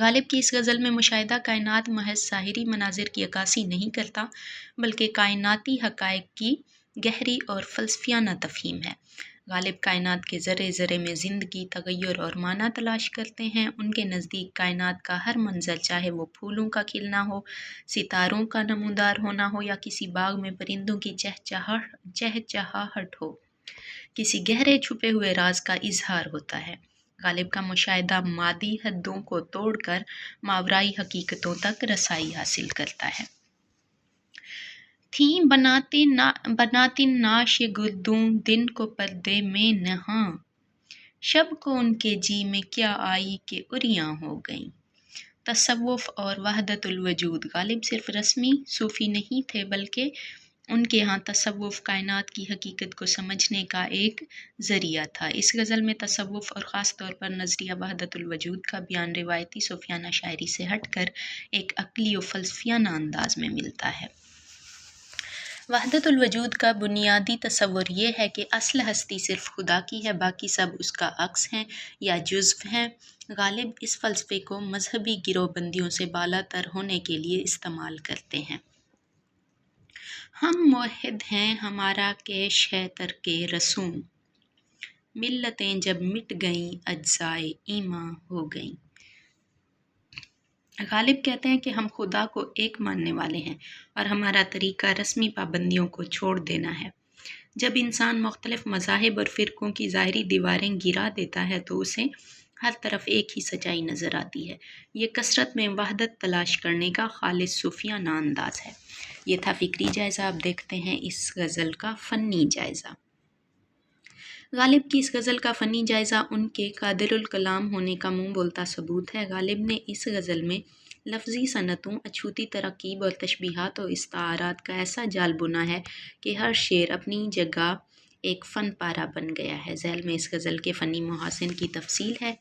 غالب کی اس غزل میں مشاہدہ کائنات محض ظاہری مناظر کی عکاسی نہیں کرتا، بلکہ کائناتی حقائق کی گہری اور فلسفیانہ تفہیم ہے۔ غالب کائنات کے ذرے ذرے میں زندگی، تغیر اور معنی تلاش کرتے ہیں۔ ان کے نزدیک کائنات کا ہر منظر، چاہے وہ پھولوں کا کھلنا ہو، ستاروں کا نمودار ہونا ہو یا کسی باغ میں پرندوں کی چہچہاہٹ ہو، کسی گہرے چھپے ہوئے راز کا اظہار ہوتا ہے۔ غالب کا مشاہدہ مادی حدوں کو توڑ کر ماورائی حقیقتوں تک رسائی حاصل کرتا ہے۔ تھیں بناتے نعش گردوں دن کو پردے میں نہاں، شب کو ان کے جی میں کیا آئی کہ عریاں ہو گئیں۔ تصوف اور وحدت الوجود۔ غالب صرف رسمی صوفی نہیں تھے، بلکہ ان کے ہاں تصوف کائنات کی حقیقت کو سمجھنے کا ایک ذریعہ تھا۔ اس غزل میں تصوف اور خاص طور پر نظریہ وحدت الوجود کا بیان روایتی صوفیانہ شاعری سے ہٹ کر ایک عقلی و فلسفیانہ انداز میں ملتا ہے۔ وحدت الوجود کا بنیادی تصور یہ ہے کہ اصل ہستی صرف خدا کی ہے، باقی سب اس کا عکس ہیں یا جزو ہیں۔ غالب اس فلسفے کو مذہبی گروہ بندیوں سے بالا تر ہونے کے لیے استعمال کرتے ہیں۔ ہم موحد ہیں، ہمارا کیش ہے ترک رسوم، ملتیں جب مٹ گئیں اجزائے ایماں ہو گئیں۔ غالب کہتے ہیں کہ ہم خدا کو ایک ماننے والے ہیں اور ہمارا طریقہ رسمی پابندیوں کو چھوڑ دینا ہے۔ جب انسان مختلف مذاہب اور فرقوں کی ظاہری دیواریں گرا دیتا ہے تو اسے ہر طرف ایک ہی سچائی نظر آتی ہے۔ یہ کثرت میں وحدت تلاش کرنے کا خالص صوفیانہ انداز ہے۔ یہ تھا فکری جائزہ۔ اب دیکھتے ہیں اس غزل کا فنی جائزہ۔ غالب کی اس غزل کا فنی جائزہ ان کے قادر الکلام ہونے کا منہ بولتا ثبوت ہے۔ غالب نے اس غزل میں لفظی صنعتوں، اچھوتی تراکیب اور تشبیہات و استعارات کا ایسا جال بنا ہے کہ ہر شعر اپنی جگہ ایک فن پارہ بن گیا ہے۔ ذیل میں اس غزل کے فنی محاسن کی تفصیل ہے۔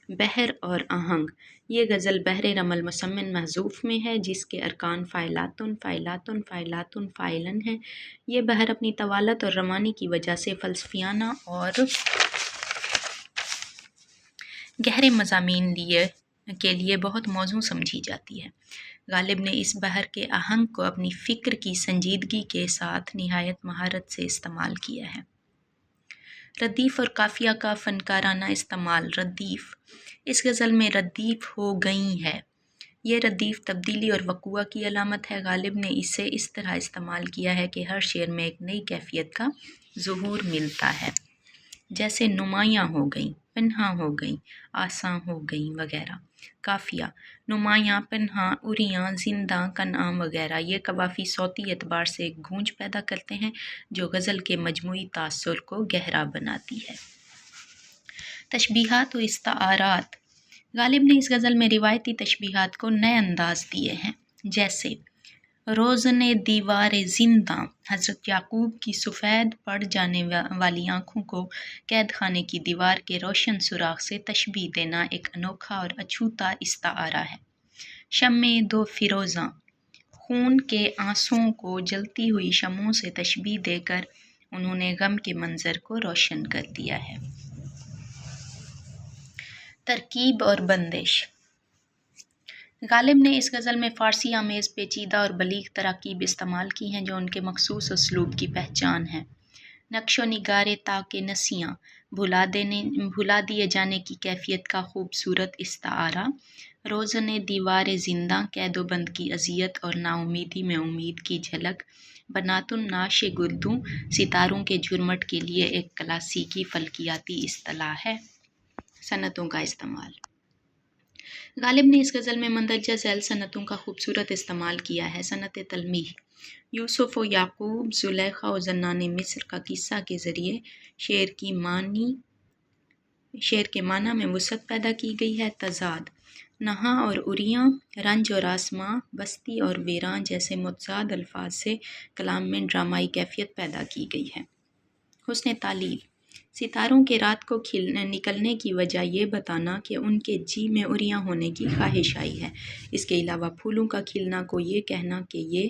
بحر اور آہنگ۔ یہ غزل بحر رمل مسمن محذوف میں ہے، جس کے ارکان فاعلاتن، فاعلاتن، فاعلاتن، فاعلن ہیں۔ یہ بحر اپنی طوالت اور روانی کی وجہ سے فلسفیانہ اور گہرے مضامین کے لیے بہت موزوں سمجھی جاتی ہے۔ غالب نے اس بحر کے آہنگ کو اپنی فکر کی سنجیدگی کے ساتھ نہایت مہارت سے استعمال کیا ہے۔ ردیف اور قافیہ کا فنکارانہ استعمال۔ ردیف۔ اس غزل میں ردیف ہو گئی ہے۔ یہ ردیف تبدیلی اور وقوع کی علامت ہے۔ غالب نے اسے اس طرح استعمال کیا ہے کہ ہر شعر میں ایک نئی کیفیت کا ظہور ملتا ہے، جیسے نمایاں ہو گئیں، پنہاں ہو گئیں، آساں ہو گئیں وغیرہ۔ قافیہ۔ نمایاں، پنہاں، عریاں، زنداں، کنعاں وغیرہ۔ یہ قوافی صوتی اعتبار سے ایک گونج پیدا کرتے ہیں جو غزل کے مجموعی تاثر کو گہرا بناتی ہے۔ تشبیہات و استعارات۔ غالب نے اس غزل میں روایتی تشبیہات کو نئے انداز دیے ہیں، جیسے روزن دیوار زنداں۔ حضرت یعقوب کی سفید پڑ جانے والی آنکھوں کو قید خانے کی دیوار کے روشن سوراخ سے تشبیہ دینا ایک انوکھا اور اچھوتا استعارہ ہے۔ شمع دو فروزاں۔ خون کے آنسوؤں کو جلتی ہوئی شمعوں سے تشبیہ دے کر انہوں نے غم کے منظر کو روشن کر دیا ہے۔ ترکیب اور بندش۔ غالب نے اس غزل میں فارسی آمیز پیچیدہ اور بلیغ تراکیب استعمال کی ہیں جو ان کے مخصوص اسلوب کی پہچان ہیں۔ نقش و نگار طاق نسیاں۔ بھلا دیے جانے کی کیفیت کا خوبصورت استعارہ۔ روزن دیوار زنداں۔ قید و بند کی اذیت اور نا امیدی میں امید کی جھلک۔ بناتن نعش گردوں۔ ستاروں کے جھرمٹ کے لیے ایک کلاسیکی فلکیاتی اصطلاح ہے۔ صنعتوں کا استعمال۔ غالب نے اس غزل میں مندرجہ ذیل صنعتوں کا خوبصورت استعمال کیا ہے۔ صنعت تلمیح۔ یوسف و یعقوب، زلیخا و زنان مصر کا قصہ کے ذریعے شعر کے معنی میں وسعت پیدا کی گئی ہے۔ تضاد۔ نہاں اور عریاں، رنج اور آسماں، بستی اور ویراں جیسے متضاد الفاظ سے کلام میں ڈرامائی کیفیت پیدا کی گئی ہے۔ حسن تعلیل۔ ستاروں کے رات کو نکلنے کی وجہ یہ بتانا کہ ان کے جی میں عریاں ہونے کی خواہش آئی ہے۔ اس کے علاوہ پھولوں کا کھلنا کو یہ کہنا کہ یہ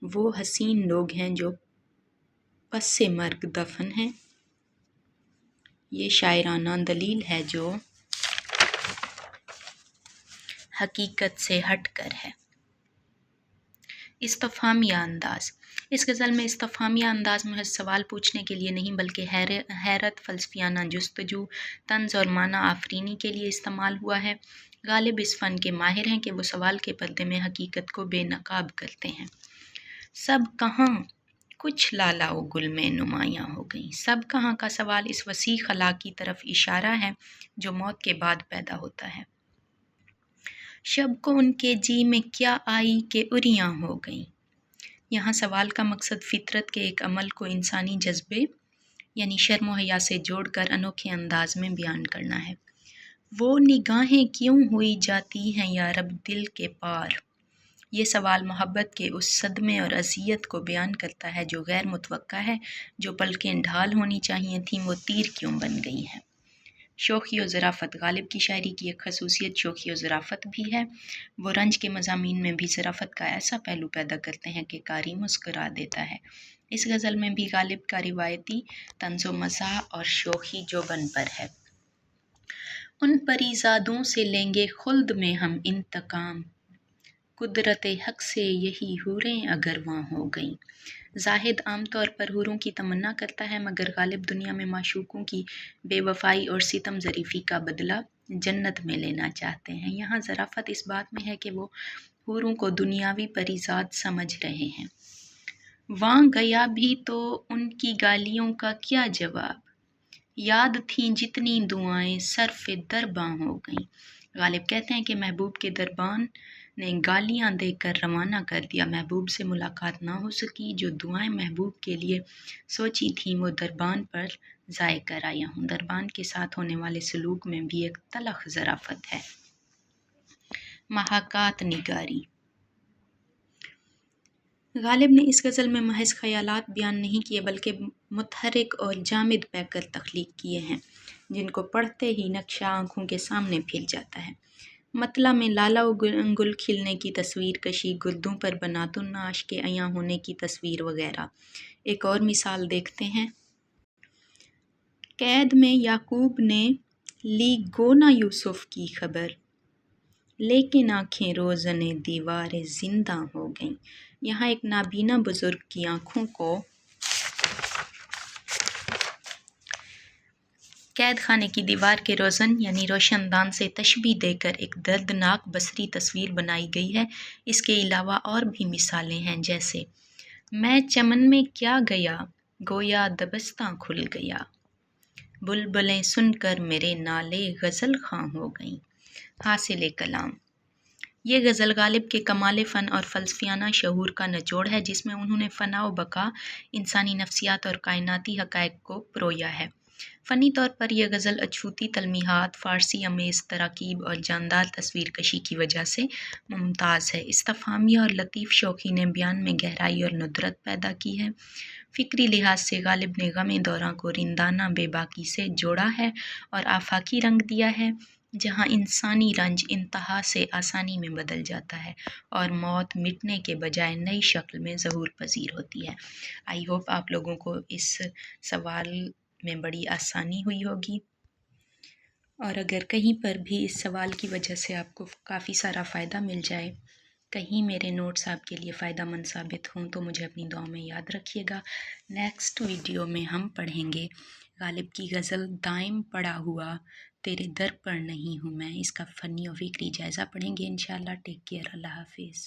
وہ حسین لوگ ہیں جو پس مرگ دفن ہیں۔ یہ شاعرانہ دلیل ہے جو حقیقت سے ہٹ کر ہے۔ استفہامیہ انداز۔ اس غزل میں استفہامیہ انداز محض سوال پوچھنے کے لیے نہیں بلکہ حیرت، فلسفیانہ جستجو، طنز اور معنی آفرینی کے لیے استعمال ہوا ہے۔ غالب اس فن کے ماہر ہیں کہ وہ سوال کے پردے میں حقیقت کو بے نقاب کرتے ہیں۔ سب کہاں کچھ لالا و گل میں نمایاں ہو گئیں۔ سب کہاں کا سوال اس وسیع خلا کی طرف اشارہ ہے جو موت کے بعد پیدا ہوتا ہے۔ شب کو ان کے جی میں کیا آئی کہ اریاں ہو گئیں۔ یہاں سوال کا مقصد فطرت کے ایک عمل کو انسانی جذبے یعنی شرم و حیا سے جوڑ کر انوکھے انداز میں بیان کرنا ہے۔ وہ نگاہیں کیوں ہوئی جاتی ہیں یا رب دل کے پار۔ یہ سوال محبت کے اس صدمے اور اذیت کو بیان کرتا ہے جو غیر متوقع ہے۔ جو پلکیں ڈھال ہونی چاہیے تھیں وہ تیر کیوں بن گئی ہیں۔ شوخی و ظرافت۔ غالب کی شاعری کی ایک خصوصیت شوخی و ظرافت بھی ہے۔ وہ رنج کے مضامین میں بھی ظرافت کا ایسا پہلو پیدا کرتے ہیں کہ قاری مسکرا دیتا ہے۔ اس غزل میں بھی غالب کا روایتی طنز و مزاح اور شوخی جوبن پر ہے۔ ان پری زادوں سے لیں گے خلد میں ہم انتقام، قدرت حق سے یہی حوریں اگر وہاں ہو گئیں۔ زاہد عام طور پر حوروں کی تمنا کرتا ہے مگر غالب دنیا میں معشوقوں کی بے وفائی اور ستم ظریفی کا بدلہ جنت میں لینا چاہتے ہیں۔ یہاں ظرافت اس بات میں ہے کہ وہ حوروں کو دنیاوی پریزاد سمجھ رہے ہیں۔ وہاں گیا بھی تو ان کی گالیوں کا کیا جواب، یاد تھیں جتنی دعائیں صرف درباں ہو گئیں۔ غالب کہتے ہیں کہ محبوب کے دربان نے گالیاں دے کر روانہ کر دیا۔ محبوب سے ملاقات نہ ہو سکی۔ جو دعائیں محبوب کے لیے سوچی تھیں وہ دربان پر ضائع کر آیا ہوں۔ دربان کے ساتھ ہونے والے سلوک میں بھی ایک تلخ ظرافت ہے۔ محاکات نگاری۔ غالب نے اس غزل میں محض خیالات بیان نہیں کیے بلکہ متحرک اور جامد پیکر تخلیق کیے ہیں جن کو پڑھتے ہی نقشہ آنکھوں کے سامنے پھیل جاتا ہے۔ مطلع میں لالا و گل کھلنے کی تصویر کشی، گردوں پر بنات النعاش کے عیاں ہونے کی تصویر وغیرہ۔ ایک اور مثال دیکھتے ہیں۔ قید میں یعقوب نے لی گونا یوسف کی خبر، لیکن آنکھیں روزن دیوار زنداں ہو گئیں۔ یہاں ایک نابینا بزرگ کی آنکھوں کو قید خانے کی دیوار کے روزن یعنی روشن دان سے تشبیہ دے کر ایک دردناک بصری تصویر بنائی گئی ہے۔ اس کے علاوہ اور بھی مثالیں ہیں جیسے میں چمن میں کیا گیا گویا دبستاں کھل گیا، بلبلیں سن کر میرے نالے غزل خواں ہو گئیں۔ حاصل کلام۔ یہ غزل غالب کے کمال فن اور فلسفیانہ شعور کا نچوڑ ہے جس میں انہوں نے فنا و بقا، انسانی نفسیات اور کائناتی حقائق کو پرویا ہے۔ فنی طور پر یہ غزل اچھوتی تلمیحات، فارسی امیز تراکیب اور جاندار تصویر کشی کی وجہ سے ممتاز ہے۔ استفہامیہ اور لطیف شوخی نے بیان میں گہرائی اور ندرت پیدا کی ہے۔ فکری لحاظ سے غالب نے غم دوراں کو رندانہ بے باکی سے جوڑا ہے اور آفاقی رنگ دیا ہے جہاں انسانی رنج انتہا سے آسانی میں بدل جاتا ہے اور موت مٹنے کے بجائے نئی شکل میں ظہور پذیر ہوتی ہے۔ آئی ہوپ آپ لوگوں کو اس سوال میں بڑی آسانی ہوئی ہوگی، اور اگر کہیں پر بھی اس سوال کی وجہ سے آپ کو کافی سارا فائدہ مل جائے، کہیں میرے نوٹس آپ کے لیے فائدہ مند ثابت ہوں تو مجھے اپنی دعاؤں میں یاد رکھیے گا۔ نیکسٹ ویڈیو میں ہم پڑھیں گے غالب کی غزل دائم پڑا ہوا تیرے در پر نہیں ہوں میں۔ اس کا فنی و فکری جائزہ پڑھیں گے انشاءاللہ۔ Take care. اللہ حافظ۔